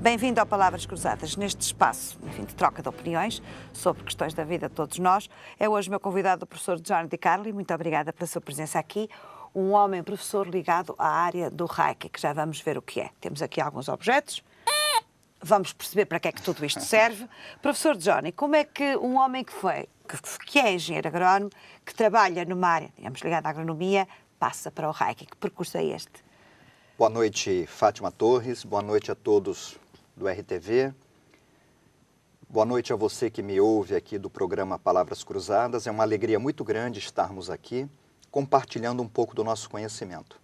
Bem-vindo ao Palavras Cruzadas, neste espaço, enfim, de troca de opiniões sobre questões da vida de todos nós. É hoje meu convidado o professor Johnny Di Carli. Muito obrigada pela sua presença aqui. Um homem professor ligado à área do Reiki, que já vamos ver o que é. Temos aqui alguns objetos. Vamos perceber para que é que tudo isto serve. Professor Johnny, como é que um homem que é engenheiro agrónomo, que trabalha numa área, digamos, ligada à agronomia, passa para o Reiki? Que percurso é este? Boa noite, Fátima Torres. Boa noite a todos do RTV. Boa noite a você que me ouve aqui do programa Palavras Cruzadas. É uma alegria muito grande estarmos aqui, compartilhando um pouco do nosso conhecimento.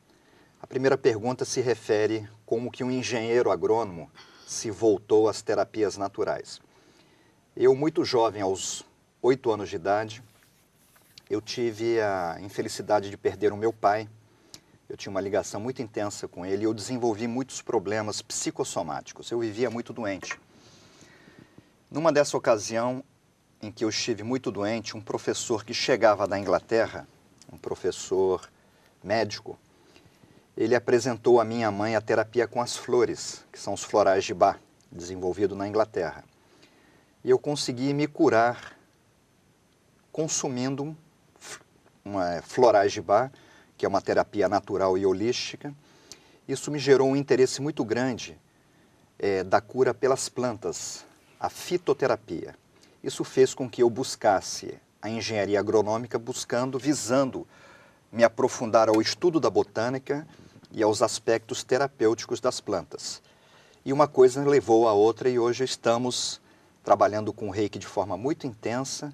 A primeira pergunta se refere como que um engenheiro agrônomo se voltou às terapias naturais. Eu, muito jovem, aos 8 anos de idade, eu tive a infelicidade de perder o meu pai. Eu tinha uma ligação muito intensa com ele e eu desenvolvi muitos problemas psicossomáticos. Eu vivia muito doente. Numa dessa ocasião em que eu estive muito doente, um professor que chegava da Inglaterra, um professor médico, ele apresentou à minha mãe a terapia com as flores, que são os florais de Bach, desenvolvido na Inglaterra. E eu consegui me curar consumindo florais de Bach, que é uma terapia natural e holística. Isso me gerou um interesse muito grande da cura pelas plantas, a fitoterapia. Isso fez com que eu buscasse a engenharia agronômica, visando me aprofundar ao estudo da botânica e aos aspectos terapêuticos das plantas. E uma coisa levou a outra e hoje estamos trabalhando com o Reiki de forma muito intensa,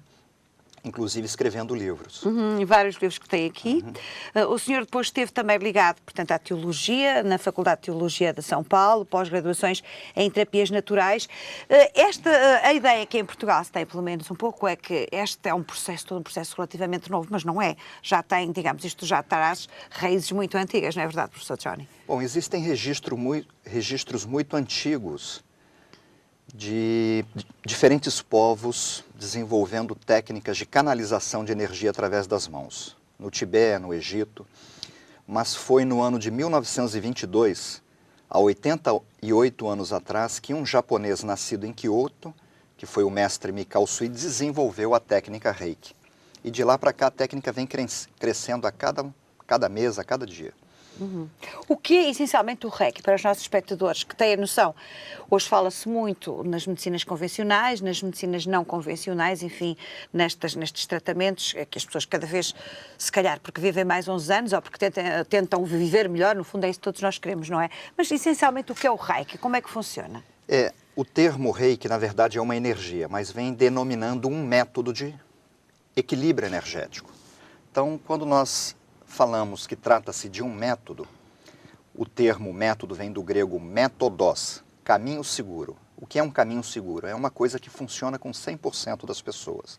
inclusive escrevendo livros. Vários livros que tem aqui. O senhor depois esteve também ligado, portanto, à teologia, na Faculdade de Teologia de São Paulo, pós-graduações em terapias naturais. A ideia que em Portugal se tem, pelo menos um pouco, é que este é todo um processo relativamente novo, mas não é. Já tem, digamos, isto já traz raízes muito antigas, não é verdade, professor Johnny? Bom, existem registros muito antigos de diferentes povos desenvolvendo técnicas de canalização de energia através das mãos, no Tibete, no Egito, mas foi no ano de 1922, há 88 anos atrás, que um japonês nascido em Kyoto, que foi o mestre Mikao Sui, desenvolveu a técnica Reiki. E de lá para cá a técnica vem crescendo a cada mês, a cada dia. O que é essencialmente o Reiki para os nossos espectadores que têm a noção? Hoje fala-se muito nas medicinas convencionais, nas medicinas não convencionais, enfim, nestes tratamentos que as pessoas cada vez, se calhar porque vivem mais uns anos ou porque tentam viver melhor, no fundo é isso que todos nós queremos, não é? Mas essencialmente o que é o Reiki? Como é que funciona? O termo Reiki na verdade é uma energia, mas vem denominando um método de equilíbrio energético. Então, quando nós falamos que trata-se de um método, o termo método vem do grego métodos, caminho seguro. O que é um caminho seguro? É uma coisa que funciona com 100% das pessoas.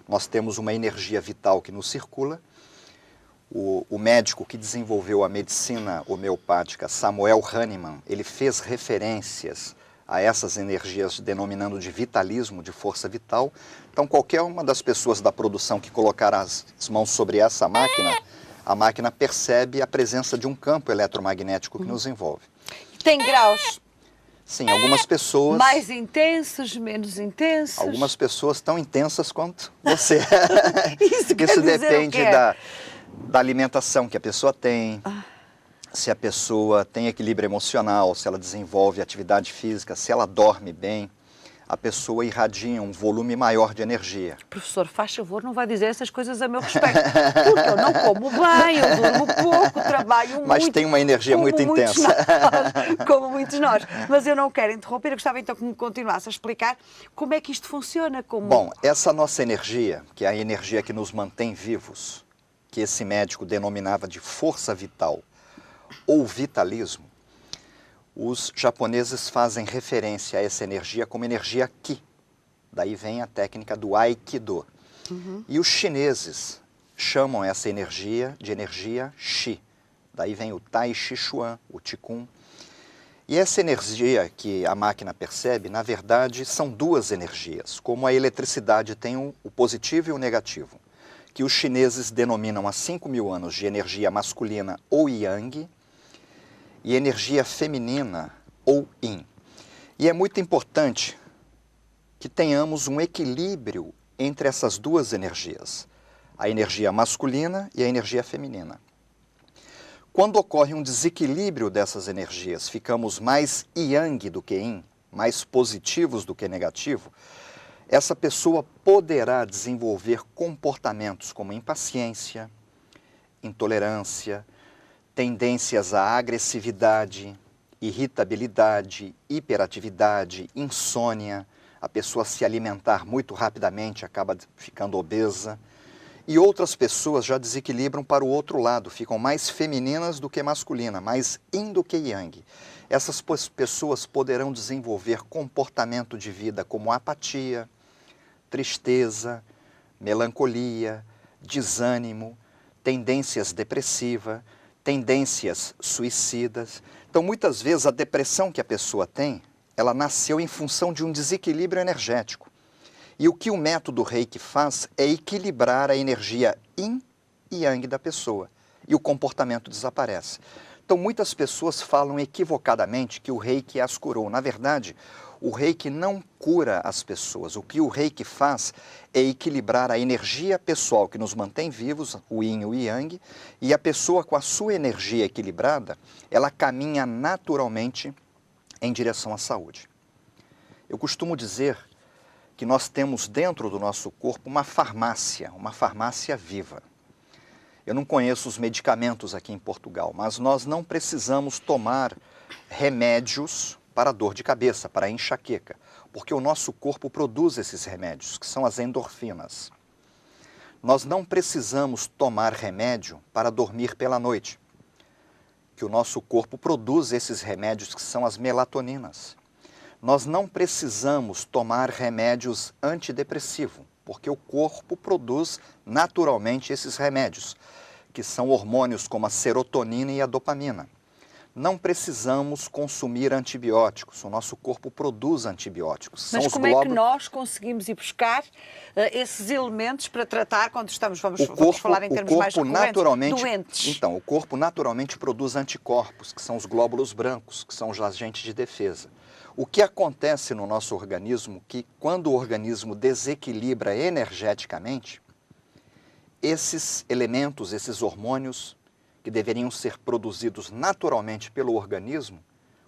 Nós temos uma energia vital que nos circula. O médico que desenvolveu a medicina homeopática, Samuel Hahnemann, ele fez referências a essas energias denominando de vitalismo, de força vital. Então, qualquer uma das pessoas da produção que colocar as mãos sobre essa máquina, a máquina percebe a presença de um campo eletromagnético que nos envolve. Tem graus? Sim, algumas pessoas... Mais intensos, menos intensos? Algumas pessoas tão intensas quanto você. Isso depende da alimentação que a pessoa tem, se a pessoa tem equilíbrio emocional, se ela desenvolve atividade física, se ela dorme bem. A pessoa irradia um volume maior de energia. Professor, faz favor, não vai dizer essas coisas a meu respeito, porque eu não como bem, eu durmo pouco, trabalho muito. Mas tem uma energia muito intensa. Como muitos nós. Mas eu não quero interromper, eu gostava então que me continuasse a explicar como é que isto funciona. Bom, essa nossa energia, que é a energia que nos mantém vivos, que esse médico denominava de força vital ou vitalismo, os japoneses fazem referência a essa energia como energia Ki. Daí vem a técnica do Aikido. E os chineses chamam essa energia de energia Shi. Daí vem o Tai Chi Chuan, o Qigong. E essa energia que a máquina percebe, na verdade, são duas energias, como a eletricidade tem o positivo e o negativo, que os chineses denominam há 5.000 anos de energia masculina ou Yang, e energia feminina ou Yin. E é muito importante que tenhamos um equilíbrio entre essas duas energias, a energia masculina e a energia feminina. Quando ocorre um desequilíbrio dessas energias, ficamos mais yang do que yin, mais positivos do que negativo, essa pessoa poderá desenvolver comportamentos como impaciência, intolerância, tendências à agressividade, irritabilidade, hiperatividade, insônia, a pessoa se alimentar muito rapidamente acaba ficando obesa. E outras pessoas já desequilibram para o outro lado, ficam mais femininas do que masculina, mais yin do que yang. Essas pessoas poderão desenvolver comportamento de vida como apatia, tristeza, melancolia, desânimo, tendências depressivas, tendências suicidas. Então, muitas vezes, a depressão que a pessoa tem, ela nasceu em função de um desequilíbrio energético. E o que o método Reiki faz é equilibrar a energia yin e yang da pessoa. E o comportamento desaparece. Então, muitas pessoas falam equivocadamente que o Reiki as curou. Na verdade, o Reiki não cura as pessoas. O que o Reiki faz é equilibrar a energia pessoal que nos mantém vivos, o yin e o yang, e a pessoa com a sua energia equilibrada, ela caminha naturalmente em direção à saúde. Eu costumo dizer que nós temos dentro do nosso corpo uma farmácia viva. Eu não conheço os medicamentos aqui em Portugal, mas nós não precisamos tomar remédios para dor de cabeça, para enxaqueca, porque o nosso corpo produz esses remédios, que são as endorfinas. Nós não precisamos tomar remédio para dormir pela noite, que o nosso corpo produz esses remédios, que são as melatoninas. Nós não precisamos tomar remédios antidepressivos, porque o corpo produz naturalmente esses remédios, que são hormônios como a serotonina e a dopamina. Não precisamos consumir antibióticos, o nosso corpo produz antibióticos. Mas como é que nós conseguimos ir buscar esses elementos para tratar quando estamos, vamos falar em termos mais recorrentes, doentes? Então, o corpo naturalmente produz anticorpos, que são os glóbulos brancos, que são os agentes de defesa. O que acontece no nosso organismo, que quando o organismo desequilibra energeticamente, esses elementos, esses hormônios, que deveriam ser produzidos naturalmente pelo organismo,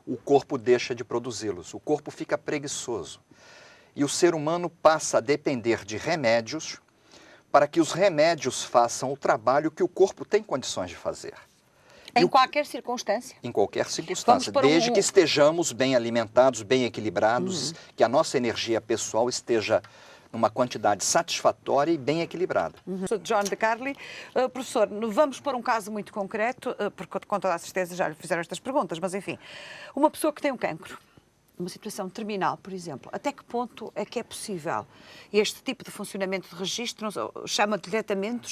o corpo deixa de produzi-los, o corpo fica preguiçoso. E o ser humano passa a depender de remédios para que os remédios façam o trabalho que o corpo tem condições de fazer. Em qualquer circunstância? Em qualquer circunstância, desde que estejamos bem alimentados, bem equilibrados, que a nossa energia pessoal esteja numa quantidade satisfatória e bem equilibrada. Professor John DeCarli, professor, vamos por um caso muito concreto, porque com toda a certeza já lhe fizeram estas perguntas, mas enfim, uma pessoa que tem um cancro, uma situação terminal, por exemplo, até que ponto é que é possível este tipo de funcionamento de registro? Chama de tratamento?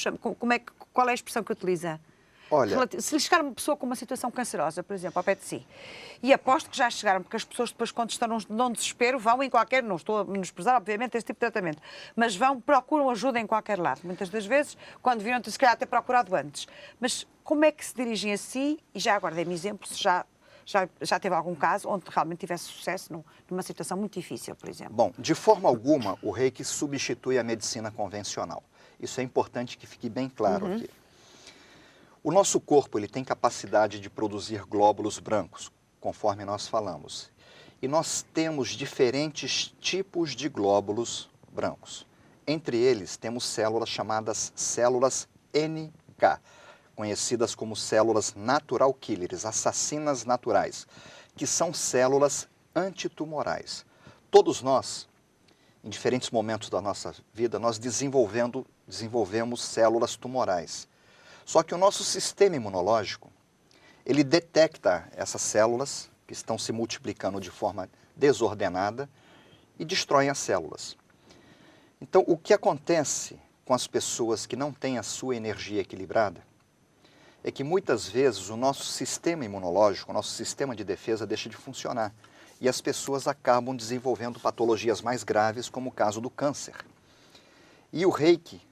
Qual é a expressão que utiliza? Olha, se lhe chegar uma pessoa com uma situação cancerosa, por exemplo, ao pé de si, e aposto que já chegaram, porque as pessoas depois, quando estão num desespero, vão em qualquer, não estou a menosprezar, obviamente, este tipo de tratamento, mas procuram ajuda em qualquer lado. Muitas das vezes, quando viram, se calhar, ter procurado antes. Mas como é que se dirigem a si, e já agora dei-me exemplo, se já teve algum caso onde realmente tivesse sucesso numa situação muito difícil, por exemplo? Bom, de forma alguma, o Reiki substitui a medicina convencional. Isso é importante que fique bem claro aqui. O nosso corpo ele tem capacidade de produzir glóbulos brancos, conforme nós falamos. E nós temos diferentes tipos de glóbulos brancos. Entre eles, temos células chamadas células NK, conhecidas como células natural killers, assassinas naturais, que são células antitumorais. Todos nós, em diferentes momentos da nossa vida, nós desenvolvemos células tumorais. Só que o nosso sistema imunológico, ele detecta essas células que estão se multiplicando de forma desordenada e destroem as células. Então, o que acontece com as pessoas que não têm a sua energia equilibrada é que muitas vezes o nosso sistema imunológico, o nosso sistema de defesa deixa de funcionar e as pessoas acabam desenvolvendo patologias mais graves, como o caso do câncer. E o Reiki,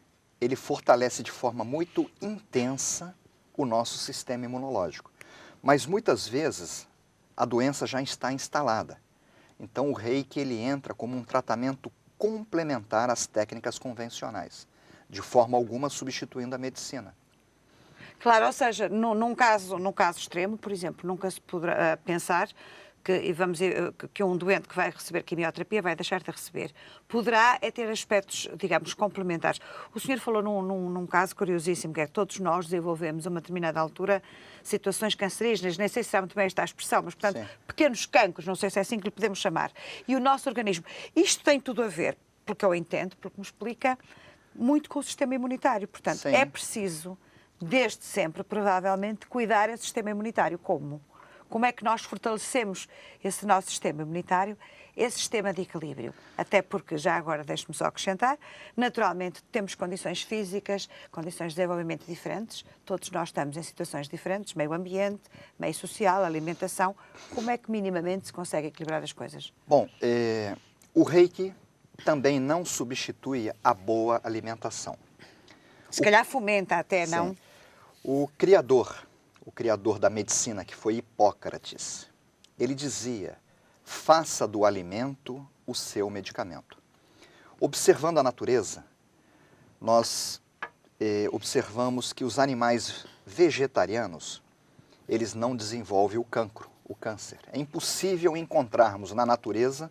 ele fortalece de forma muito intensa o nosso sistema imunológico. Mas muitas vezes a doença já está instalada. Então o reiki ele entra como um tratamento complementar às técnicas convencionais, de forma alguma substituindo a medicina. Claro, ou seja, num caso extremo, por exemplo, nunca se poderá pensar que, e vamos dizer, que um doente que vai receber quimioterapia vai deixar de receber. Poderá ter aspectos, digamos, complementares. O senhor falou num caso curiosíssimo, que é que todos nós desenvolvemos, a uma determinada altura, situações cancerígenas, nem sei se sabe muito bem esta expressão, mas, portanto, Sim. pequenos cancros, não sei se é assim que lhe podemos chamar. E o nosso organismo, isto tem tudo a ver, porque eu entendo, porque me explica, muito com o sistema imunitário. Portanto, Sim. é preciso, desde sempre, provavelmente, cuidar desse sistema imunitário. Como? Como é que nós fortalecemos esse nosso sistema imunitário, esse sistema de equilíbrio? Até porque, já agora deixe-me só acrescentar, naturalmente temos condições físicas, condições de desenvolvimento diferentes, todos nós estamos em situações diferentes, meio ambiente, meio social, alimentação. Como é que minimamente se consegue equilibrar as coisas? Bom, o reiki também não substitui a boa alimentação. Se calhar fomenta até, Sim. não? O criador da medicina, que foi Hipócrates, ele dizia: faça do alimento o seu medicamento. Observando a natureza, nós observamos que os animais vegetarianos, eles não desenvolvem o câncer. É impossível encontrarmos na natureza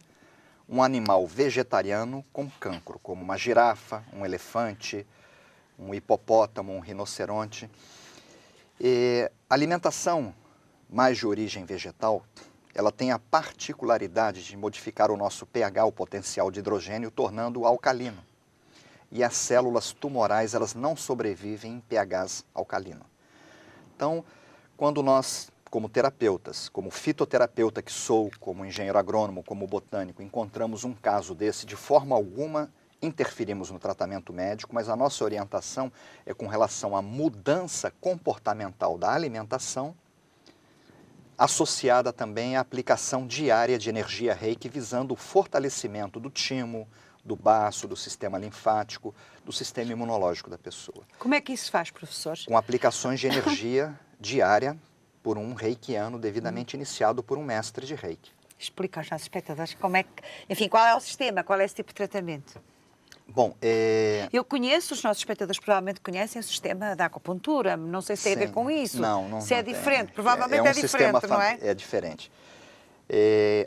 um animal vegetariano com cancro, como uma girafa, um elefante, um hipopótamo, um rinoceronte. A alimentação mais de origem vegetal, ela tem a particularidade de modificar o nosso pH, o potencial de hidrogênio, tornando-o alcalino. E as células tumorais, elas não sobrevivem em pHs alcalinos. Então, quando nós, como terapeutas, como fitoterapeuta que sou, como engenheiro agrônomo, como botânico, encontramos um caso desse, de forma alguma interferimos no tratamento médico, mas a nossa orientação é com relação à mudança comportamental da alimentação, associada também à aplicação diária de energia reiki, visando o fortalecimento do timo, do baço, do sistema linfático, do sistema imunológico da pessoa. Como é que isso se faz, professor? Com aplicações de energia diária por um reikiano devidamente iniciado por um mestre de reiki. Explica aos nossos espectadores como é que... Enfim, qual é o sistema, qual é esse tipo de tratamento? Bom, Eu conheço, os nossos espectadores provavelmente conhecem o sistema da acupuntura, não sei se tem a ver sim. com isso. Não se é tem. diferente, provavelmente um é diferente, não é? É diferente.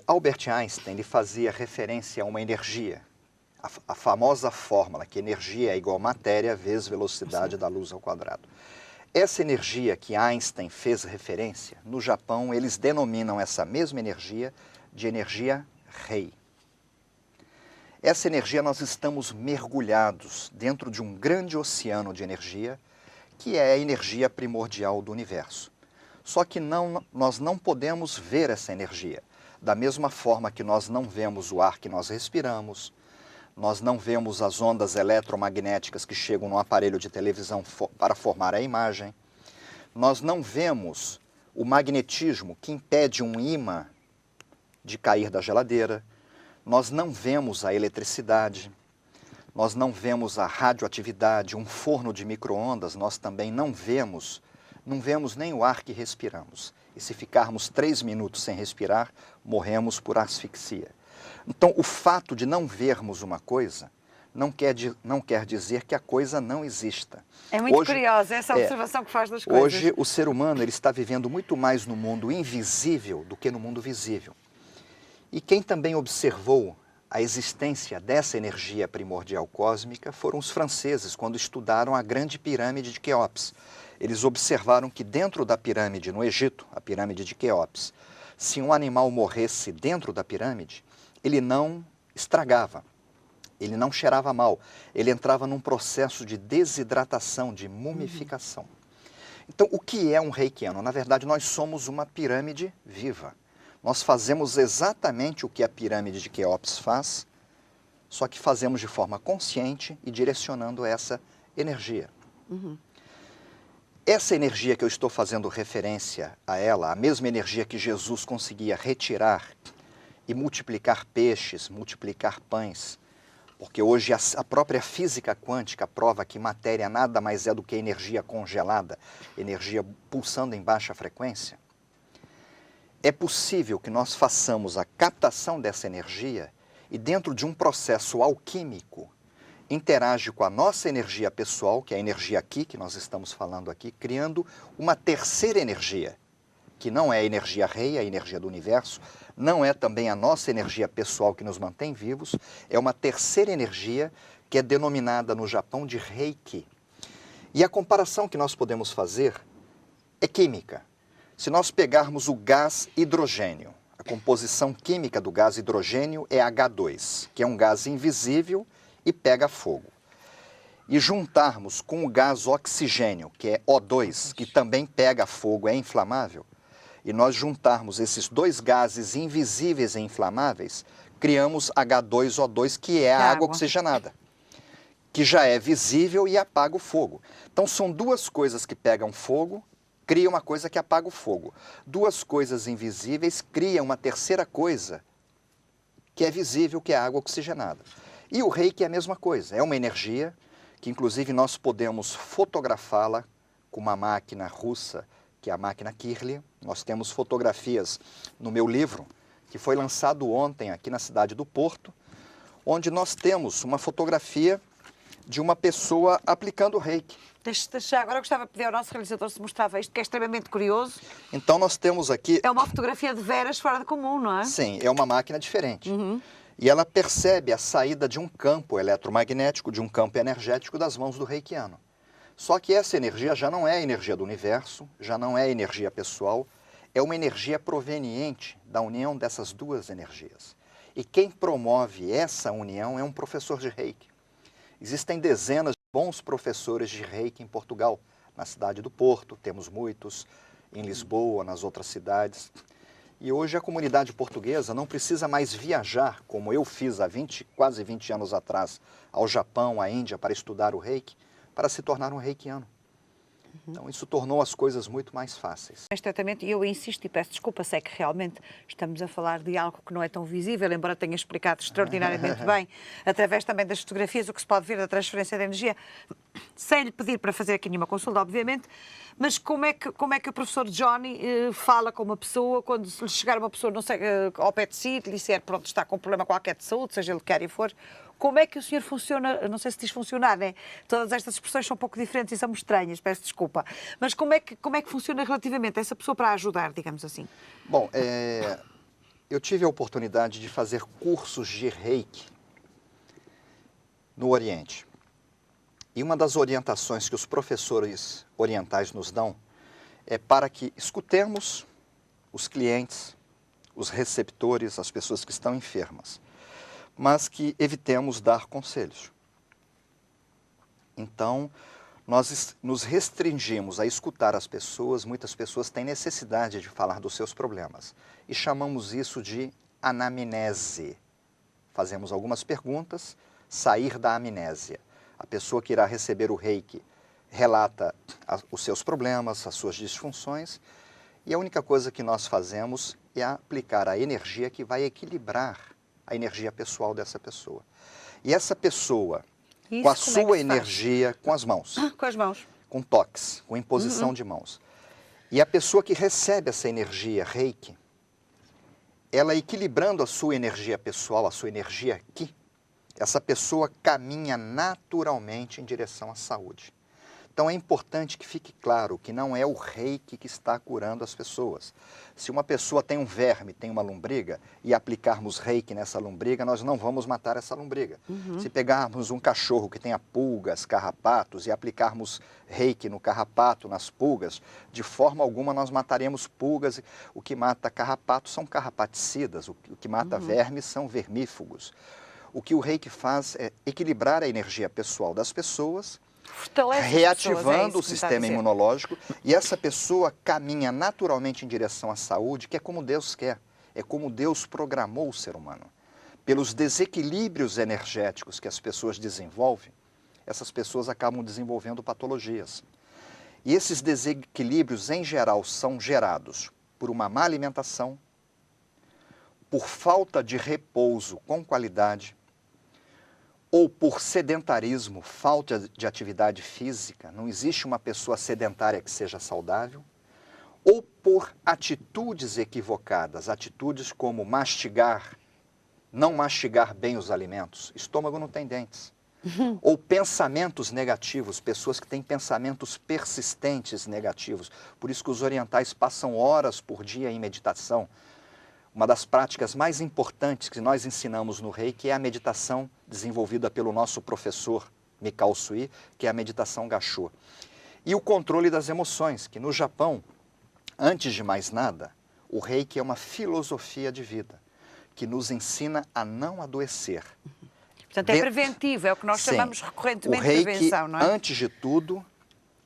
Albert Einstein ele fazia referência a uma energia, a famosa fórmula que energia é igual a matéria vezes velocidade da luz ao quadrado. Essa energia que Einstein fez referência, no Japão eles denominam essa mesma energia de energia Rei. Essa energia, nós estamos mergulhados dentro de um grande oceano de energia, que é a energia primordial do universo. Só que nós não podemos ver essa energia. Da mesma forma que nós não vemos o ar que nós respiramos, nós não vemos as ondas eletromagnéticas que chegam no aparelho de televisão para formar a imagem, nós não vemos o magnetismo que impede um ímã de cair da geladeira, nós não vemos a eletricidade, nós não vemos a radioatividade, um forno de micro-ondas, nós também não vemos nem o ar que respiramos. E se ficarmos 3 minutos sem respirar, morremos por asfixia. Então, o fato de não vermos uma coisa não quer dizer que a coisa não exista. É muito curiosa essa observação que faz das coisas. Hoje, o ser humano ele está vivendo muito mais no mundo invisível do que no mundo visível. E quem também observou a existência dessa energia primordial cósmica foram os franceses, quando estudaram a grande pirâmide de Quéops. Eles observaram que dentro da pirâmide, no Egito, a pirâmide de Quéops, se um animal morresse dentro da pirâmide, ele não estragava, ele não cheirava mal, ele entrava num processo de desidratação, de mumificação. Então, o que é um reikiano? Na verdade, nós somos uma pirâmide viva. Nós fazemos exatamente o que a pirâmide de Quéops faz, só que fazemos de forma consciente e direcionando essa energia. Essa energia que eu estou fazendo referência a ela, a mesma energia que Jesus conseguia retirar e multiplicar peixes, multiplicar pães, porque hoje a própria física quântica prova que matéria nada mais é do que energia congelada, energia pulsando em baixa frequência. é possível que nós façamos a captação dessa energia e dentro de um processo alquímico interage com a nossa energia pessoal, que é a energia aqui, que nós estamos falando aqui, criando uma terceira energia, que não é a energia rei, a energia do universo, não é também a nossa energia pessoal que nos mantém vivos, é uma terceira energia que é denominada no Japão de Reiki. E a comparação que nós podemos fazer é química. Se nós pegarmos o gás hidrogênio, a composição química do gás hidrogênio é H2, que é um gás invisível e pega fogo. E juntarmos com o gás oxigênio, que é O2, que também pega fogo, é inflamável, e nós juntarmos esses dois gases invisíveis e inflamáveis, criamos H2O2, que é a água oxigenada, que já é visível e apaga o fogo. Então são duas coisas que pegam fogo, cria uma coisa que apaga o fogo. Duas coisas invisíveis criam uma terceira coisa que é visível, que é a água oxigenada. E o Reiki é a mesma coisa, é uma energia que inclusive nós podemos fotografá-la com uma máquina russa, que é a máquina Kirlian. Nós temos fotografias no meu livro, que foi lançado ontem aqui na cidade do Porto, onde nós temos uma fotografia de uma pessoa aplicando o Reiki. Agora eu gostava de pedir ao nosso realizador se mostrava isto, que é extremamente curioso. Então nós temos aqui... É uma fotografia de veras fora de comum, não é? Sim, é uma máquina diferente. E ela percebe a saída de um campo eletromagnético, de um campo energético das mãos do reikiano. Só que essa energia já não é a energia do universo, já não é a energia pessoal, é uma energia proveniente da união dessas duas energias. E quem promove essa união é um professor de Reiki. Existem dezenas de bons professores de Reiki em Portugal, na cidade do Porto, temos muitos, em Lisboa, nas outras cidades. E hoje a comunidade portuguesa não precisa mais viajar, como eu fiz há quase 20 anos atrás, ao Japão, à Índia, para estudar o Reiki, para se tornar um reikiano. Então isso tornou as coisas muito mais fáceis. Exatamente, e eu insisto e peço desculpa, sei que realmente estamos a falar de algo que não é tão visível, embora tenha explicado extraordinariamente bem, através também das fotografias, o que se pode ver da transferência de energia, sem lhe pedir para fazer aqui nenhuma consulta, obviamente, mas como é que o professor Johnny fala com uma pessoa, quando lhe chegar uma pessoa, não sei, ao pé de si, lhe disser, pronto, está com um problema qualquer de saúde, seja ele que quer e for, como é que o senhor funciona, não sei se diz funcionar, né? Todas estas expressões são um pouco diferentes e são estranhas, peço desculpa, mas como é que funciona relativamente a essa pessoa para ajudar, digamos assim? Bom, eu tive a oportunidade de fazer cursos de Reiki no Oriente. E uma das orientações que os professores orientais nos dão é para que escutemos os clientes, os receptores, as pessoas que estão enfermas, mas que evitemos dar conselhos. Então, nós nos restringimos a escutar as pessoas, muitas pessoas têm necessidade de falar dos seus problemas, e chamamos isso de anamnese. Fazemos algumas perguntas, sair da amnésia. A pessoa que irá receber o Reiki relata os seus problemas, as suas disfunções, e a única coisa que nós fazemos é aplicar a energia que vai equilibrar a energia pessoal dessa pessoa. E essa pessoa, com a sua energia, com as mãos. Com as mãos. Com toques, com imposição de mãos. E a pessoa que recebe essa energia Reiki, ela equilibrando a sua energia pessoal, a sua energia aqui, essa pessoa caminha naturalmente em direção à saúde. Então é importante que fique claro que não é o Reiki que está curando as pessoas. Se uma pessoa tem um verme, tem uma lombriga, e aplicarmos Reiki nessa lombriga, nós não vamos matar essa lombriga. Se pegarmos um cachorro que tenha pulgas, carrapatos, e aplicarmos Reiki no carrapato, nas pulgas, de forma alguma nós mataremos pulgas. O que mata carrapatos são carrapaticidas, o que mata vermes são vermífugos. O que o Reiki faz é equilibrar a energia pessoal das pessoas, reativando o sistema imunológico, e essa pessoa caminha naturalmente em direção à saúde, que é como Deus quer, é como Deus programou o ser humano. Pelos desequilíbrios energéticos que as pessoas desenvolvem, essas pessoas acabam desenvolvendo patologias. E esses desequilíbrios, em geral, são gerados por uma má alimentação, por falta de repouso com qualidade, ou por sedentarismo, falta de atividade física. Não existe uma pessoa sedentária que seja saudável, ou por atitudes equivocadas, atitudes como mastigar, não mastigar bem os alimentos, estômago não tem dentes. Ou pensamentos negativos, pessoas que têm pensamentos persistentes negativos. Por isso que os orientais passam horas por dia em meditação. Uma das práticas mais importantes que nós ensinamos no Reiki é a meditação desenvolvida pelo nosso professor Mikao Sui, que é a meditação Gassho. E o controle das emoções, que no Japão, antes de mais nada, o Reiki é uma filosofia de vida, que nos ensina a não adoecer. Portanto, é preventivo, é o que nós chamamos recorrentemente de prevenção, não é? Antes de tudo,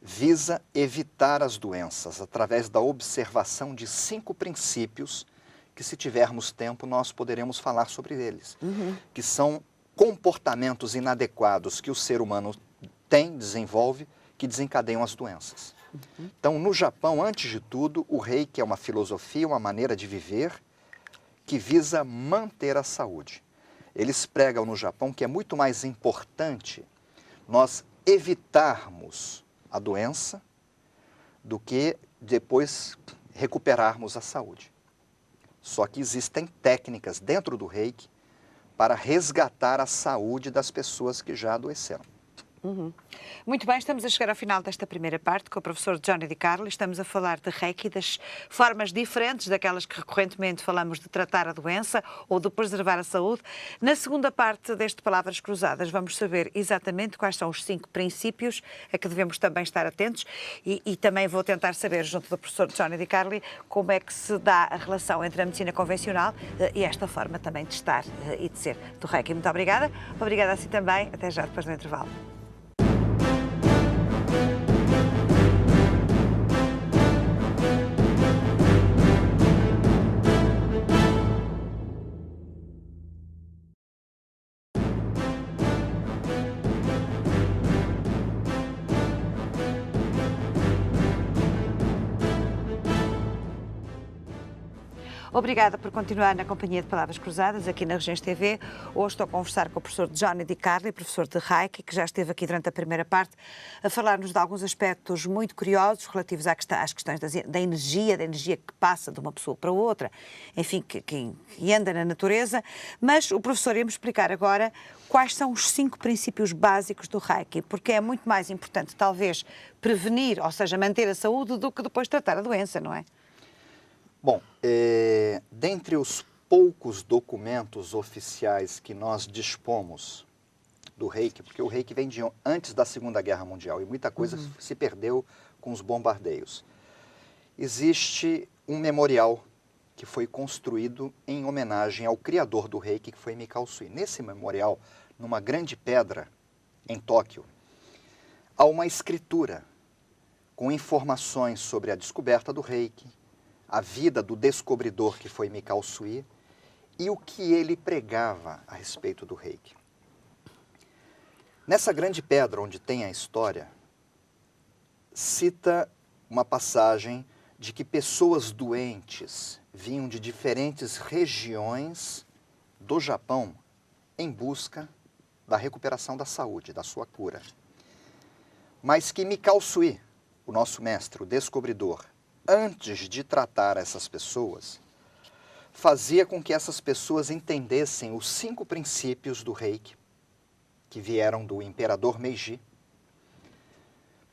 visa evitar as doenças através da observação de 5 princípios que, se tivermos tempo, nós poderemos falar sobre eles, que são comportamentos inadequados que o ser humano tem, desenvolve, que desencadeiam as doenças. Então, no Japão, antes de tudo, o Reiki é uma filosofia, uma maneira de viver que visa manter a saúde. Eles pregam no Japão que é muito mais importante nós evitarmos a doença do que depois recuperarmos a saúde. Só que existem técnicas dentro do Reiki para resgatar a saúde das pessoas que já adoeceram. Muito bem, estamos a chegar ao final desta primeira parte com o professor Johnny Di Carlo. Estamos a falar de Reiki, das formas diferentes daquelas que recorrentemente falamos de tratar a doença ou de preservar a saúde. Na segunda parte deste Palavras Cruzadas vamos saber exatamente quais são os 5 princípios a que devemos também estar atentos e também vou tentar saber, junto do professor Johnny Di Carlo, como é que se dá a relação entre a medicina convencional e esta forma também de estar e de ser do Reiki. Muito obrigada. Obrigada assim também. Até já depois do intervalo. Obrigada por continuar na companhia de Palavras Cruzadas aqui na Regiões TV. Hoje estou a conversar com o professor Johnny Di Carlo, professor de Reiki, que já esteve aqui durante a primeira parte a falar-nos de alguns aspectos muito curiosos relativos às questões da energia que passa de uma pessoa para outra, enfim, que anda na natureza. Mas o professor ia-me explicar agora quais são os 5 princípios básicos do Reiki, porque é muito mais importante, talvez, prevenir, ou seja, manter a saúde, do que depois tratar a doença, não é? Bom, dentre os poucos documentos oficiais que nós dispomos do Reiki, porque o Reiki vem de antes da Segunda Guerra Mundial e muita coisa se perdeu com os bombardeios. Existe um memorial que foi construído em homenagem ao criador do Reiki, que foi Mikao Sui. Nesse memorial, numa grande pedra em Tóquio, há uma escritura com informações sobre a descoberta do Reiki, a vida do descobridor que foi Mikao Sui e o que ele pregava a respeito do Reiki. Nessa grande pedra onde tem a história, cita uma passagem de que pessoas doentes vinham de diferentes regiões do Japão em busca da recuperação da saúde, da sua cura. Mas que Mikao Sui, o nosso mestre, o descobridor, antes de tratar essas pessoas, fazia com que essas pessoas entendessem os 5 princípios do Reiki, que vieram do imperador Meiji,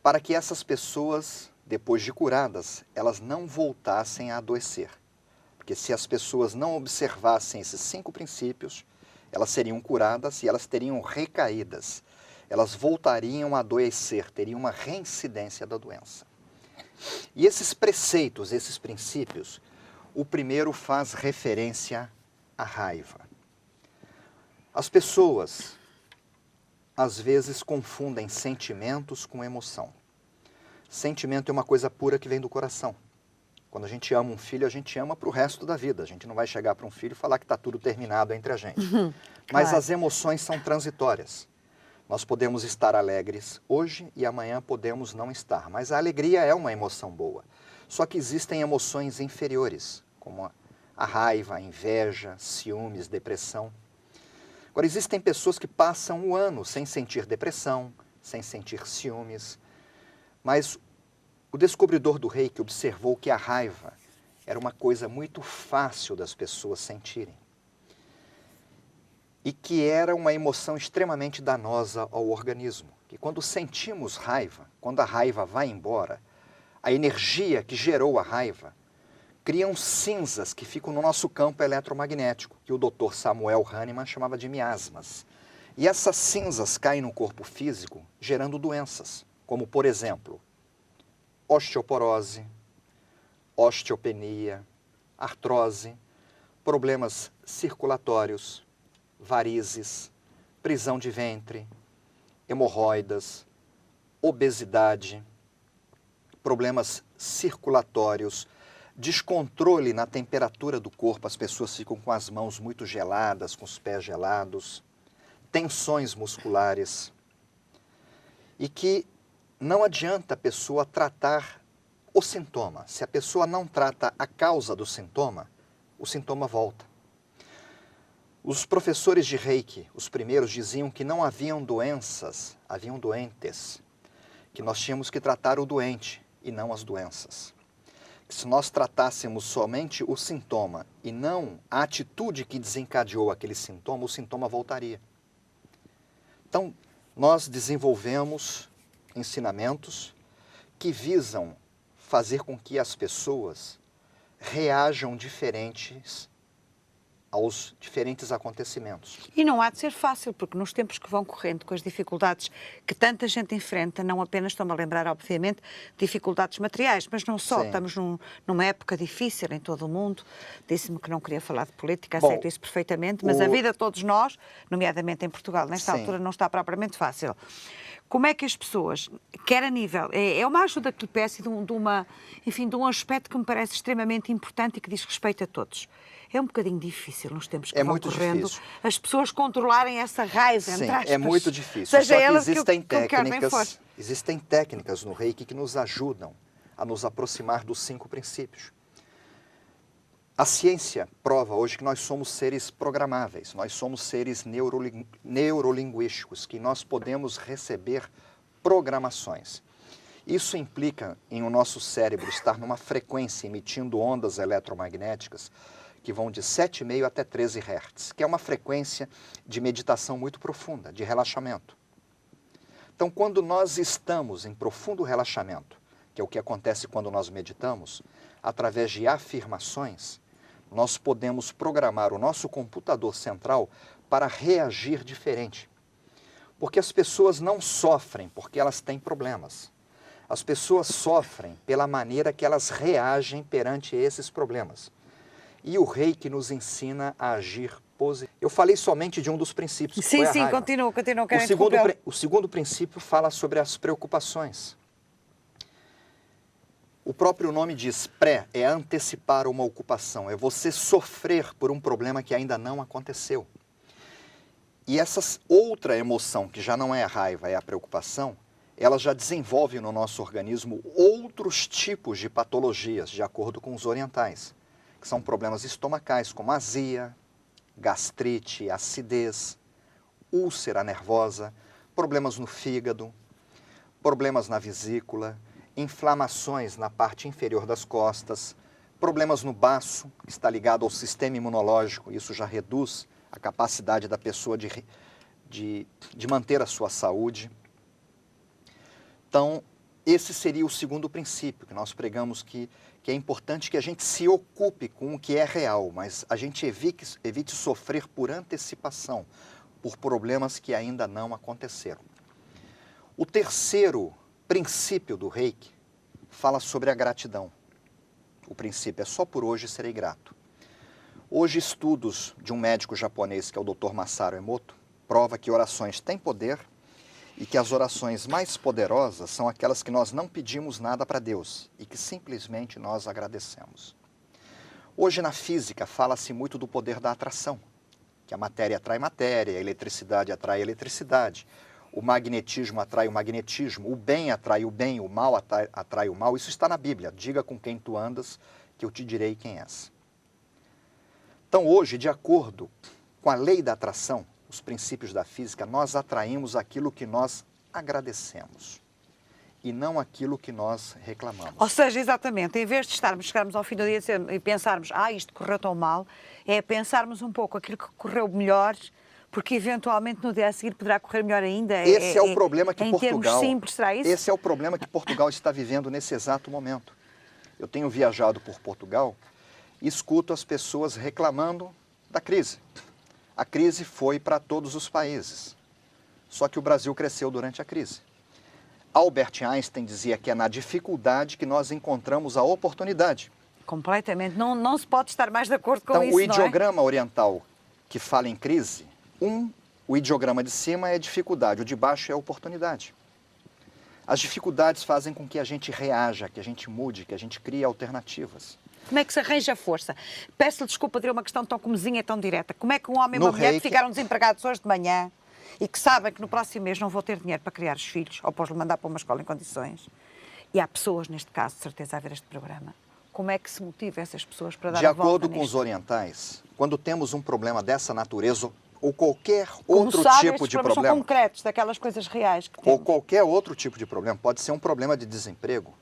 para que essas pessoas, depois de curadas, elas não voltassem a adoecer. Porque se as pessoas não observassem esses 5 princípios, elas seriam curadas e elas teriam recaídas. Elas voltariam a adoecer, teriam uma reincidência da doença. E esses preceitos, esses princípios, o primeiro faz referência à raiva. As pessoas, às vezes, confundem sentimentos com emoção. Sentimento é uma coisa pura que vem do coração. Quando a gente ama um filho, a gente ama para o resto da vida. A gente não vai chegar para um filho e falar que está tudo terminado entre a gente. Mas Claro. as emoções são transitórias. Nós podemos estar alegres hoje e amanhã podemos não estar. Mas a alegria é uma emoção boa. Só que existem emoções inferiores, como a raiva, a inveja, ciúmes, depressão. Agora, existem pessoas que passam o ano sem sentir depressão, sem sentir ciúmes. Mas O descobridor do Reiki observou que a raiva era uma coisa muito fácil das pessoas sentirem e que era uma emoção extremamente danosa ao organismo. Que quando sentimos raiva, quando a raiva vai embora, a energia que gerou a raiva criam cinzas que ficam no nosso campo eletromagnético, que o Dr. Samuel Hahnemann chamava de miasmas. E essas cinzas caem no corpo físico, gerando doenças, como, por exemplo, osteoporose, osteopenia, artrose, problemas circulatórios, varizes, prisão de ventre, hemorroidas, obesidade, problemas circulatórios, descontrole na temperatura do corpo, as pessoas ficam com as mãos muito geladas, com os pés gelados, tensões musculares, e que não adianta a pessoa tratar o sintoma. Se a pessoa não trata a causa do sintoma, o sintoma volta. Os professores de Reiki, os primeiros, diziam que não haviam doenças, haviam doentes, que nós tínhamos que tratar o doente e não as doenças. Se nós tratássemos somente o sintoma e não a atitude que desencadeou aquele sintoma, o sintoma voltaria. Então, nós desenvolvemos ensinamentos que visam fazer com que as pessoas reajam diferentes aos diferentes acontecimentos. E não há de ser fácil, porque nos tempos que vão correndo, com as dificuldades que tanta gente enfrenta, não apenas, estou-me a lembrar, obviamente, dificuldades materiais, mas não só, Sim. estamos numa época difícil em todo o mundo. Disse-me que não queria falar de política, Bom, aceito isso perfeitamente, mas a vida de todos nós, nomeadamente em Portugal, nesta Sim. altura não está propriamente fácil. Como é que as pessoas, quer a nível, é uma ajuda que lhe peço de um aspecto que me parece extremamente importante e que diz respeito a todos. É um bocadinho difícil nos tempos que vão correndo as pessoas controlarem essa raiva, entre aspas. É muito difícil. Seja Só que elas existem técnicas no Reiki que nos ajudam a nos aproximar dos 5 princípios. A ciência prova hoje que nós somos seres programáveis, nós somos seres neurolinguísticos, que nós podemos receber programações. Isso implica em o nosso cérebro estar numa frequência emitindo ondas eletromagnéticas que vão de 7,5 até 13 Hz, que é uma frequência de meditação muito profunda, de relaxamento. Então, quando nós estamos em profundo relaxamento, que é o que acontece quando nós meditamos, através de afirmações, nós podemos programar o nosso computador central para reagir diferente. Porque as pessoas não sofrem porque elas têm problemas. As pessoas sofrem pela maneira que elas reagem perante esses problemas. E o Reiki nos ensina a agir positivamente. Eu falei somente de um dos princípios, que foi a raiva. Continua. O segundo princípio fala sobre as preocupações. O próprio nome diz pré, é antecipar uma ocupação, é você sofrer por um problema que ainda não aconteceu. E essa outra emoção, que já não é a raiva, é a preocupação, ela já desenvolve no nosso organismo outros tipos de patologias, de acordo com os orientais, que são problemas estomacais, como azia, gastrite, acidez, úlcera nervosa, problemas no fígado, problemas na vesícula, inflamações na parte inferior das costas, problemas no baço, que está ligado ao sistema imunológico, isso já reduz a capacidade da pessoa de manter a sua saúde. Então, esse seria o segundo princípio que nós pregamos, que é importante que a gente se ocupe com o que é real, mas a gente evite sofrer por antecipação, por problemas que ainda não aconteceram. O terceiro princípio do Reiki fala sobre a gratidão. O princípio é só por hoje serei grato. Hoje, estudos de um médico japonês, que é o Dr. Masaru Emoto, prova que orações têm poder e que as orações mais poderosas são aquelas que nós não pedimos nada para Deus e que simplesmente nós agradecemos. Hoje na física fala-se muito do poder da atração, que a matéria atrai matéria, a eletricidade atrai eletricidade, o magnetismo atrai o magnetismo, o bem atrai o bem, o mal atrai o mal. Isso está na Bíblia. Diga com quem tu andas, que eu te direi quem és. Então hoje, de acordo com a lei da atração, os princípios da física, nós atraímos aquilo que nós agradecemos. e não aquilo que nós reclamamos. Ou seja, exatamente, em vez de chegarmos ao fim do dia e pensarmos, isto correu tão mal, é pensarmos um pouco aquilo que correu melhor, porque eventualmente no dia a seguir poderá correr melhor ainda. Esse é o problema que em Portugal... termos simples, será isso? Esse é o problema que Portugal está vivendo nesse exato momento. Eu tenho viajado por Portugal e escuto as pessoas reclamando da crise. A crise foi para todos os países, só que o Brasil cresceu durante a crise. Albert Einstein dizia que é na dificuldade que nós encontramos a oportunidade. Completamente. Não se pode estar mais de acordo com então, isso, o ideograma oriental que fala em crise, o ideograma de cima é dificuldade, o de baixo é oportunidade. As dificuldades fazem com que a gente reaja, que a gente mude, que a gente crie alternativas. Como é que se arranja a força? Peço-lhe desculpa de uma questão tão comezinha e tão direta. Como é que um homem e uma mulher que ficaram desempregados hoje de manhã e que sabem que no próximo mês não vou ter dinheiro para criar os filhos ou para os mandar para uma escola em condições, e há pessoas, neste caso, de certeza, a ver este programa, como é que se motiva essas pessoas para dar a volta nisto? De acordo com os orientais, quando temos um problema dessa natureza ou qualquer outro tipo de problema... são concretos, daquelas coisas reais que temos. Ou qualquer outro tipo de problema, pode ser um problema de desemprego.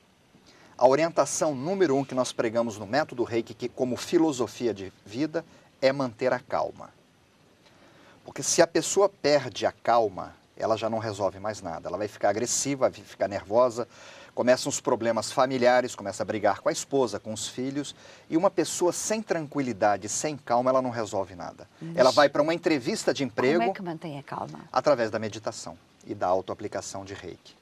A orientação número 1 que nós pregamos no método Reiki, que como filosofia de vida, é manter a calma. Porque se a pessoa perde a calma, ela já não resolve mais nada. Ela vai ficar agressiva, vai ficar nervosa, começam os problemas familiares, começa a brigar com a esposa, com os filhos. E uma pessoa sem tranquilidade, sem calma, ela não resolve nada. Ela vai para uma entrevista de emprego... Como é que mantém a calma? Através da meditação e da autoaplicação de Reiki.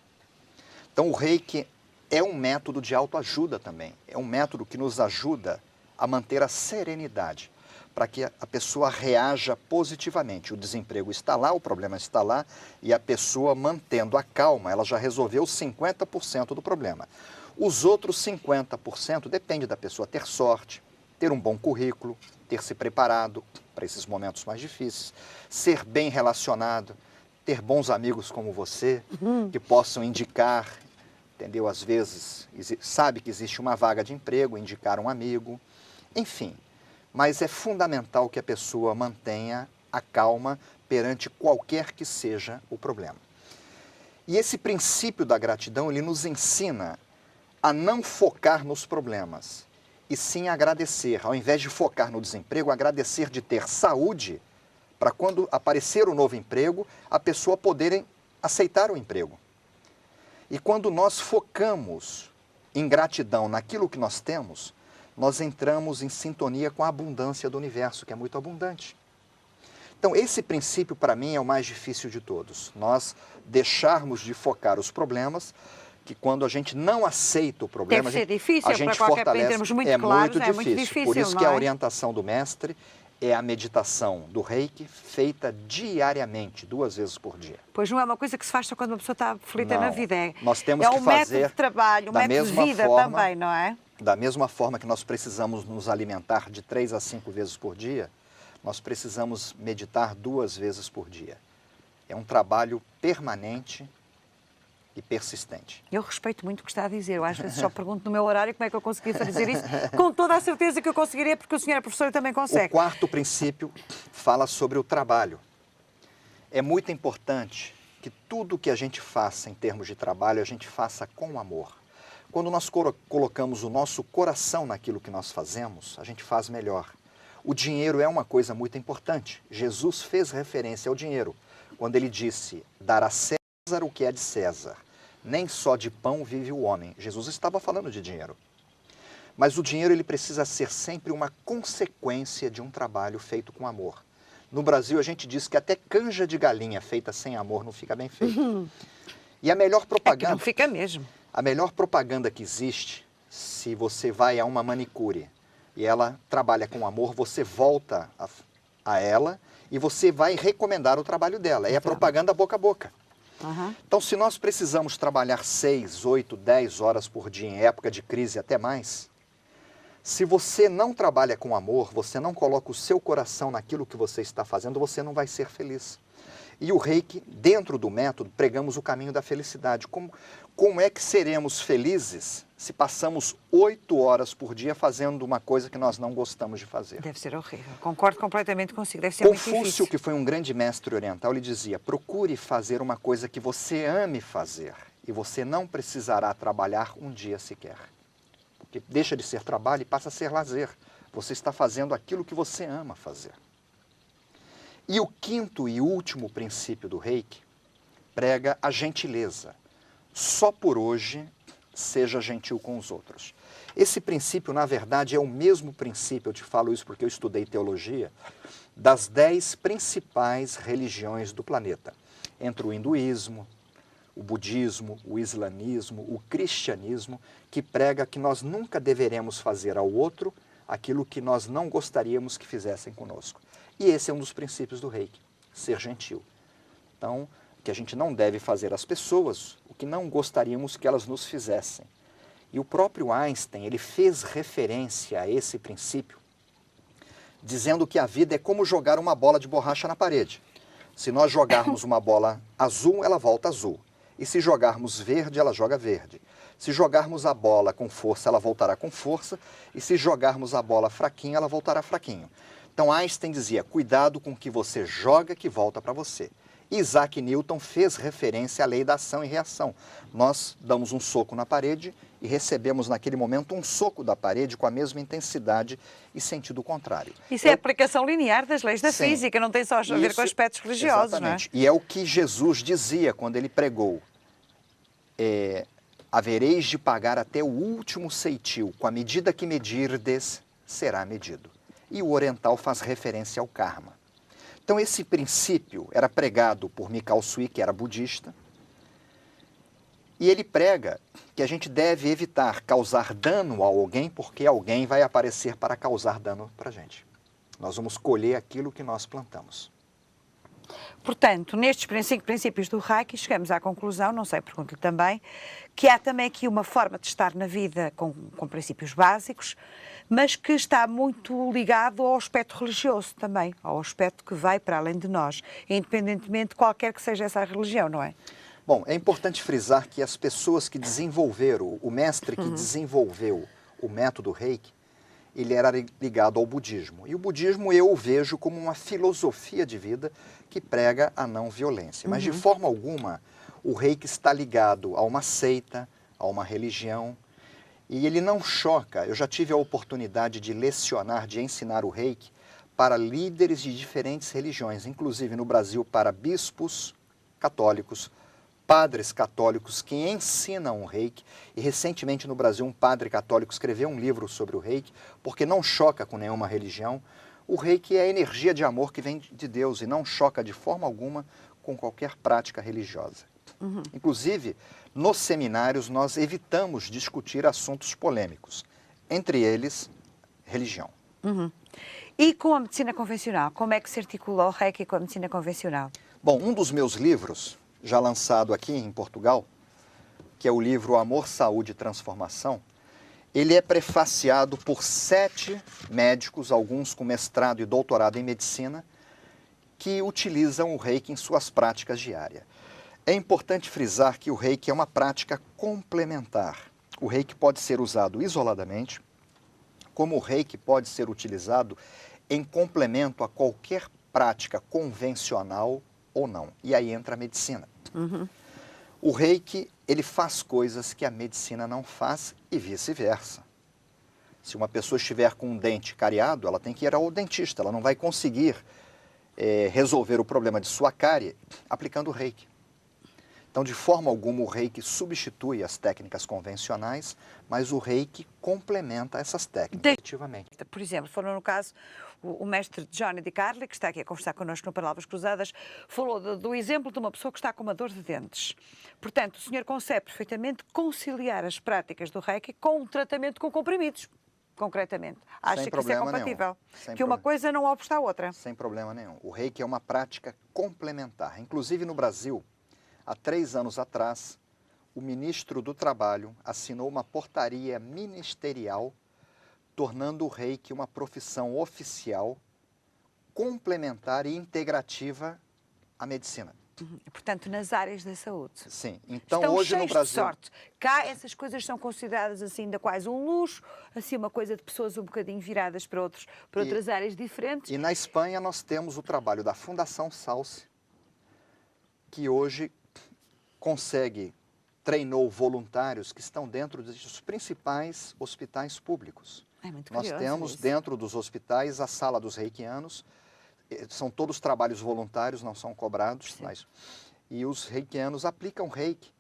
Então o Reiki é um método de autoajuda também. É um método que nos ajuda a manter a serenidade, para que a pessoa reaja positivamente. O desemprego está lá, o problema está lá, e a pessoa mantendo a calma, ela já resolveu 50% do problema. Os outros 50% depende da pessoa ter sorte, ter um bom currículo, ter se preparado para esses momentos mais difíceis, ser bem relacionado, ter bons amigos como você, que possam indicar, entendeu? Às vezes, sabe que existe uma vaga de emprego, indicar um amigo, enfim. Mas é fundamental que a pessoa mantenha a calma perante qualquer que seja o problema. E esse princípio da gratidão, ele nos ensina a não focar nos problemas, e sim agradecer. Ao invés de focar no desemprego, agradecer de ter saúde, para quando aparecer o novo emprego, a pessoa poder aceitar o emprego. E quando nós focamos em gratidão naquilo que nós temos, nós entramos em sintonia com a abundância do universo, que é muito abundante. Então, esse princípio, para mim, é o mais difícil de todos. Nós deixarmos de focar os problemas, que quando a gente não aceita o problema, deve ser difícil, a gente para fortalece. Em termos muito é claros, muito é muito difícil. Por isso que não a é? orientação do mestre é a meditação do Reiki, feita diariamente, 2 vezes por dia. Pois não é uma coisa que se faz só quando uma pessoa está aflita na vida. Nós temos que um método fazer de trabalho, um método de vida também, não é? Da mesma forma que nós precisamos nos alimentar de 3 a 5 vezes por dia, nós precisamos meditar 2 vezes por dia. É um trabalho permanente e persistente. Eu respeito muito o que está a dizer. Eu às vezes só pergunto no meu horário como é que eu conseguia fazer isso. Com toda a certeza que eu conseguiria, porque o senhor é professor e também consegue. O 4º princípio fala sobre o trabalho. É muito importante que tudo que a gente faça em termos de trabalho, a gente faça com amor. Quando nós colocamos o nosso coração naquilo que nós fazemos, a gente faz melhor. O dinheiro é uma coisa muito importante. Jesus fez referência ao dinheiro, quando ele disse, dar a César o que é de César. Nem só de pão vive o homem. Jesus estava falando de dinheiro. Mas o dinheiro ele precisa ser sempre uma consequência de um trabalho feito com amor. No Brasil a gente diz que até canja de galinha feita sem amor não fica bem feita. E a melhor propaganda... É que não fica mesmo. A melhor propaganda que existe, se você vai a uma manicure e ela trabalha com amor, você volta a ela e você vai recomendar o trabalho dela. É a propaganda boca a boca. Então, se nós precisamos trabalhar 6, 8, 10 horas por dia em época de crise até mais, se você não trabalha com amor, você não coloca o seu coração naquilo que você está fazendo, você não vai ser feliz. E o Reiki, dentro do método, pregamos o caminho da felicidade. Como é que seremos felizes se passamos 8 horas por dia fazendo uma coisa que nós não gostamos de fazer? Deve ser horrível. Concordo completamente consigo. Deve ser muito difícil. Confúcio, que foi um grande mestre oriental, ele dizia, procure fazer uma coisa que você ame fazer. e você não precisará trabalhar um dia sequer. Porque deixa de ser trabalho e passa a ser lazer. Você está fazendo aquilo que você ama fazer. E o quinto e último princípio do Reiki prega a gentileza. Só por hoje, seja gentil com os outros. Esse princípio, na verdade, é o mesmo princípio, eu te falo isso porque eu estudei teologia, das 10 principais religiões do planeta. Entre o hinduísmo, o budismo, o islamismo, o cristianismo, que prega que nós nunca deveremos fazer ao outro aquilo que nós não gostaríamos que fizessem conosco. E esse é um dos princípios do Reiki, ser gentil. Então, que a gente não deve fazer às pessoas o que não gostaríamos que elas nos fizessem. E o próprio Einstein, ele fez referência a esse princípio, dizendo que a vida é como jogar uma bola de borracha na parede. Se nós jogarmos uma bola azul, ela volta azul. E se jogarmos verde, ela joga verde. Se jogarmos a bola com força, ela voltará com força. E se jogarmos a bola fraquinha, ela voltará fraquinho. Então Einstein dizia, cuidado com o que você joga que volta para você. Isaac Newton fez referência à lei da ação e reação. Nós damos um soco na parede e recebemos naquele momento um soco da parede com a mesma intensidade e sentido contrário. Isso é a aplicação linear das leis da Sim. física, não tem só a ver com aspectos religiosos, exatamente. não é? E é o que Jesus dizia quando ele pregou. Havereis de pagar até o último ceitil, com a medida que medirdes, será medido. E o oriental faz referência ao karma. Então esse princípio era pregado por Mikao Sui, que era budista, e ele prega que a gente deve evitar causar dano a alguém, porque alguém vai aparecer para causar dano para a gente. Nós vamos colher aquilo que nós plantamos. Portanto, nestes princípios do Reiki, chegamos à conclusão, não sei, pergunto-lhe também, que há também aqui uma forma de estar na vida com princípios básicos, mas que está muito ligado ao aspecto religioso também, ao aspecto que vai para além de nós, independentemente de qualquer que seja essa religião, não é? Bom, é importante frisar que as pessoas que desenvolveram, o mestre que desenvolveu o método Reiki, ele era ligado ao budismo. E o budismo eu o vejo como uma filosofia de vida que prega a não violência. Mas de forma alguma o Reiki está ligado a uma seita, a uma religião. E ele não choca. Eu já tive a oportunidade de lecionar, de ensinar o Reiki para líderes de diferentes religiões, inclusive no Brasil para bispos católicos, padres católicos que ensinam o Reiki, e recentemente no Brasil um padre católico escreveu um livro sobre o Reiki, porque não choca com nenhuma religião. O Reiki é a energia de amor que vem de Deus e não choca de forma alguma com qualquer prática religiosa. Inclusive, nos seminários nós evitamos discutir assuntos polêmicos, entre eles, religião. E com a medicina convencional, como é que se articula o Reiki com a medicina convencional? Bom, um dos meus livros, já lançado aqui em Portugal, que é o livro Amor, Saúde e Transformação, ele é prefaciado por 7 médicos, alguns com mestrado e doutorado em medicina, que utilizam o Reiki em suas práticas diárias. É importante frisar que o Reiki é uma prática complementar. O Reiki pode ser usado isoladamente, como o Reiki pode ser utilizado em complemento a qualquer prática convencional ou não. E aí entra a medicina. O Reiki, ele faz coisas que a medicina não faz e vice-versa. Se uma pessoa estiver com um dente cariado, ela tem que ir ao dentista. Ela não vai conseguir resolver o problema de sua cárie aplicando o Reiki. Então, de forma alguma, o Reiki substitui as técnicas convencionais, mas o Reiki complementa essas técnicas, efetivamente. Por exemplo, falou no caso, o mestre Johnny DiCarli, que está aqui a conversar connosco no Palavras Cruzadas, falou do exemplo de uma pessoa que está com uma dor de dentes. Portanto, o senhor consegue perfeitamente conciliar as práticas do Reiki com o tratamento com comprimidos, concretamente. Acha que isso é compatível? Que uma coisa não obsta à outra? Sem problema nenhum. O Reiki é uma prática complementar. Inclusive no Brasil, há 3 anos atrás, o ministro do Trabalho assinou uma portaria ministerial tornando o Reiki uma profissão oficial, complementar e integrativa à medicina. Portanto, nas áreas da saúde. Sim. Então, estão hoje no cheios Brasil... de sorte. Cá essas coisas são consideradas assim ainda quase um luxo, assim uma coisa de pessoas um bocadinho viradas para outras áreas diferentes. E na Espanha nós temos o trabalho da Fundação Salce, que hoje consegue treinou voluntários que estão dentro dos principais hospitais públicos. É muito Nós curioso temos isso. dentro dos hospitais a sala dos reikianos, são todos trabalhos voluntários, não são cobrados, mas, e os reikianos aplicam reiki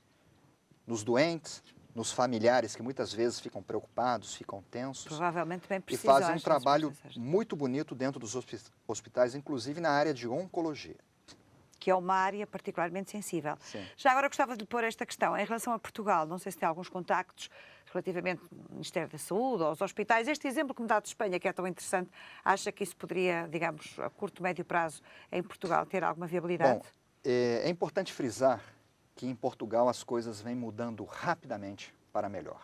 nos doentes, nos familiares que muitas vezes ficam preocupados, ficam tensos. Provavelmente bem E precisam. fazem um trabalho muito bonito dentro dos hospitais, inclusive na área de oncologia. Que é uma área particularmente sensível. Sim. Já agora gostava de lhe pôr esta questão. Em relação a Portugal, não sei se tem alguns contactos relativamente ao Ministério da Saúde ou aos hospitais. Este exemplo que me dá de Espanha, que é tão interessante, acha que isso poderia, digamos, a curto, médio prazo, em Portugal, ter alguma viabilidade? Bom, é importante frisar que em Portugal as coisas vêm mudando rapidamente para melhor.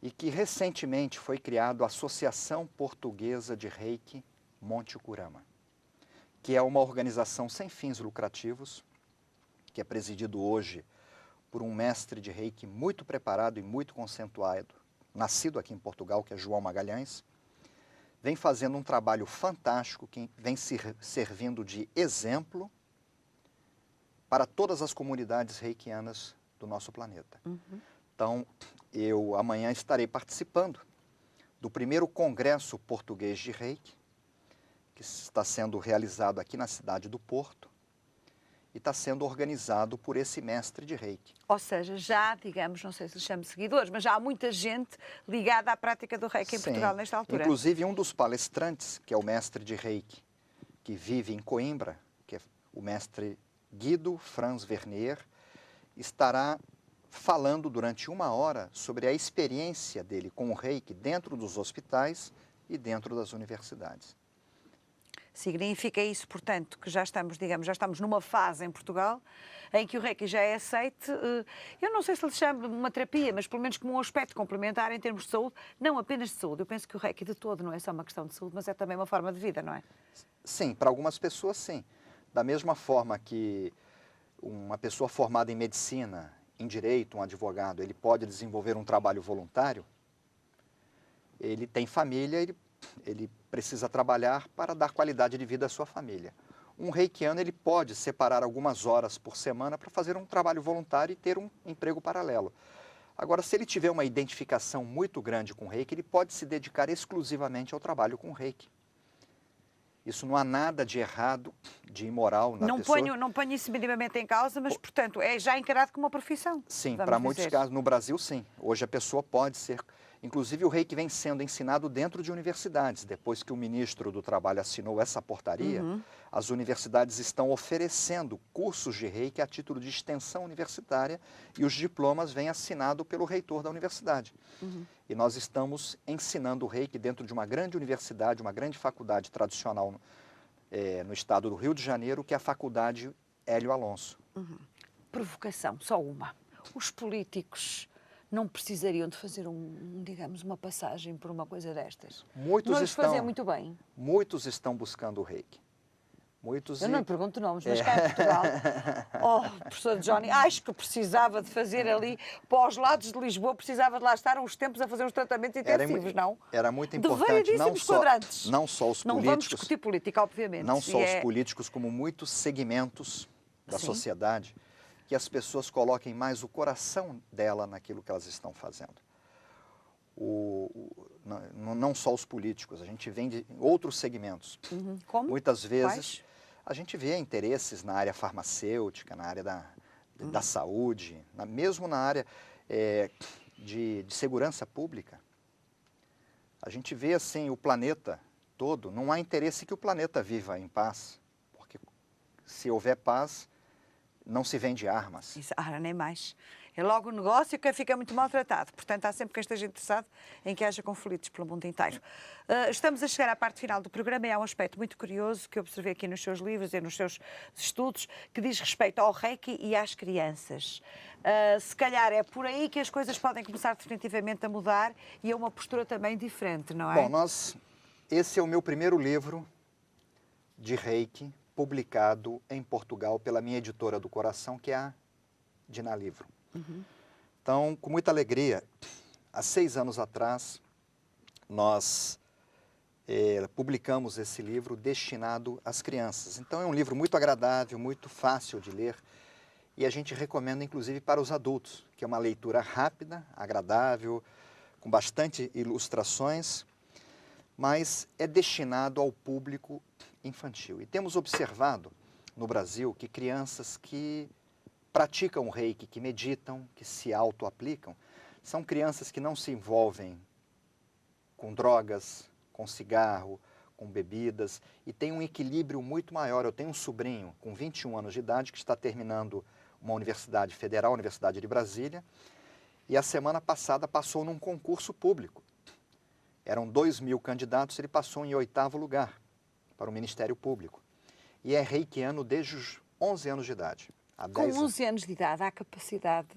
E que recentemente foi criada a Associação Portuguesa de Reiki Monte Curama, que é uma organização sem fins lucrativos, que é presidido hoje por um mestre de Reiki muito preparado e muito conceituado, nascido aqui em Portugal, que é João Magalhães, vem fazendo um trabalho fantástico, que vem servindo de exemplo para todas as comunidades reikianas do nosso planeta. Então, eu amanhã estarei participando do primeiro Congresso Português de Reiki, que está sendo realizado aqui na cidade do Porto e está sendo organizado por esse mestre de Reiki. Ou seja, já, digamos, não sei se lhe chamo seguidores, mas já há muita gente ligada à prática do Reiki em Portugal nesta altura. Inclusive, um dos palestrantes, que é o mestre de Reiki, que vive em Coimbra, que é o mestre Guido Franz Vernier, estará falando durante 1 hora sobre a experiência dele com o Reiki dentro dos hospitais e dentro das universidades. Significa isso, portanto, que já estamos, digamos, já estamos numa fase em Portugal em que o Reiki já é aceite, eu não sei se lhe chamo de uma terapia, mas pelo menos como um aspecto complementar em termos de saúde, não apenas de saúde. Eu penso que o Reiki de todo não é só uma questão de saúde, mas é também uma forma de vida, não é? Sim, para algumas pessoas sim. Da mesma forma que uma pessoa formada em medicina, em direito, um advogado, ele pode desenvolver um trabalho voluntário, ele tem família, ele precisa trabalhar para dar qualidade de vida à sua família. Um reikiano, ele pode separar algumas horas por semana para fazer um trabalho voluntário e ter um emprego paralelo. Agora, se ele tiver uma identificação muito grande com o reiki, ele pode se dedicar exclusivamente ao trabalho com o reiki. Isso não há nada de errado, de imoral na pessoa. Não ponho isso minimamente em causa, mas, portanto, é já encarado como uma profissão. Sim, para muitos casos, no Brasil, sim. Hoje a pessoa pode ser... Inclusive, o reiki vem sendo ensinado dentro de universidades. Depois que o ministro do Trabalho assinou essa portaria, as universidades estão oferecendo cursos de reiki a título de extensão universitária e os diplomas vêm assinados pelo reitor da universidade. E nós estamos ensinando o reiki dentro de uma grande universidade, uma grande faculdade tradicional no estado do Rio de Janeiro, que é a Faculdade Hélio Alonso. Provocação, só uma. Os políticos não precisariam de fazer digamos, uma passagem por uma coisa destas? Não lhes fazia muito bem? Muitos estão buscando o reiki. Eu não lhe pergunto nomes, mas cá em Portugal, professor Johnny, acho que precisava de fazer ali, para os lados de Lisboa, precisava de lá estar uns tempos a fazer uns tratamentos intensivos, não? Era muito De importante, variedíssimos quadrantes. não só os políticos. Não vamos discutir política, obviamente. Não só os políticos, como muitos segmentos da sociedade, que as pessoas coloquem mais o coração dela naquilo que elas estão fazendo. Não só os políticos, a gente vem de outros segmentos. Como? Muitas vezes a gente vê interesses na área farmacêutica, na área da saúde, mesmo na área de segurança pública. A gente vê assim o planeta todo, não há interesse que o planeta viva em paz, porque se houver paz, não se vende armas. Isso, nem mais. É logo o negócio que fica muito maltratado. Portanto, há sempre quem esteja interessado em que haja conflitos pelo mundo inteiro. Estamos a chegar à parte final do programa e há um aspecto muito curioso que eu observei aqui nos seus livros e nos seus estudos, que diz respeito ao Reiki e às crianças. Se calhar é por aí que as coisas podem começar definitivamente a mudar e é uma postura também diferente, não é? Bom, esse é o meu primeiro livro de Reiki, publicado em Portugal pela minha editora do coração, que é a Dina Livro. Então, com muita alegria, há 6 anos atrás, nós publicamos esse livro destinado às crianças. Então, é um livro muito agradável, muito fácil de ler e a gente recomenda inclusive para os adultos, que é uma leitura rápida, agradável, com bastante ilustrações, mas é destinado ao público infantil. E temos observado no Brasil que crianças que praticam o reiki, que meditam, que se auto-aplicam, são crianças que não se envolvem com drogas, com cigarro, com bebidas, e tem um equilíbrio muito maior. Eu tenho um sobrinho com 21 anos de idade que está terminando uma universidade federal, a Universidade de Brasília, e a semana passada passou num concurso público. Eram 2.000 candidatos, ele passou em 8º lugar para o Ministério Público. E é reikiano desde os 11 anos de idade. Com 11 anos de idade, há capacidade,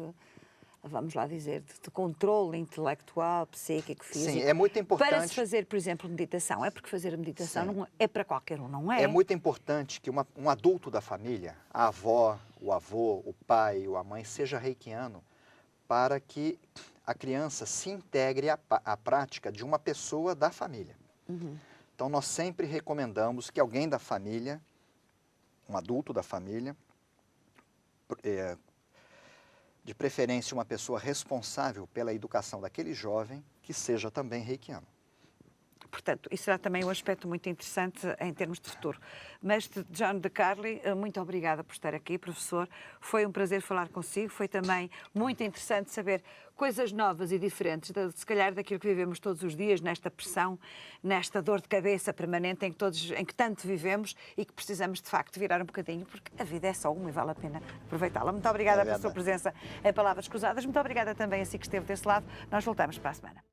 vamos lá dizer, de controle intelectual, psíquico, físico. Sim, é muito importante. Para se fazer, por exemplo, meditação. É porque fazer a meditação não é para qualquer um, não é? É muito importante que um adulto da família, a avó, o avô, o pai ou a mãe, seja reikiano, para que a criança se integre à prática de uma pessoa da família. Então, nós sempre recomendamos que alguém da família, um adulto da família, de preferência uma pessoa responsável pela educação daquele jovem, que seja também reikiano. Portanto, isso será também um aspecto muito interessante em termos de futuro. Mestre John DeCarli, muito obrigada por estar aqui, professor. Foi um prazer falar consigo. Foi também muito interessante saber coisas novas e diferentes, se calhar daquilo que vivemos todos os dias, nesta pressão, nesta dor de cabeça permanente em que tanto vivemos e que precisamos, de facto, virar um bocadinho, porque a vida é só uma e vale a pena aproveitá-la. Muito obrigada pela sua presença em Palavras Cruzadas. Muito obrigada também a si que esteve desse lado. Nós voltamos para a semana.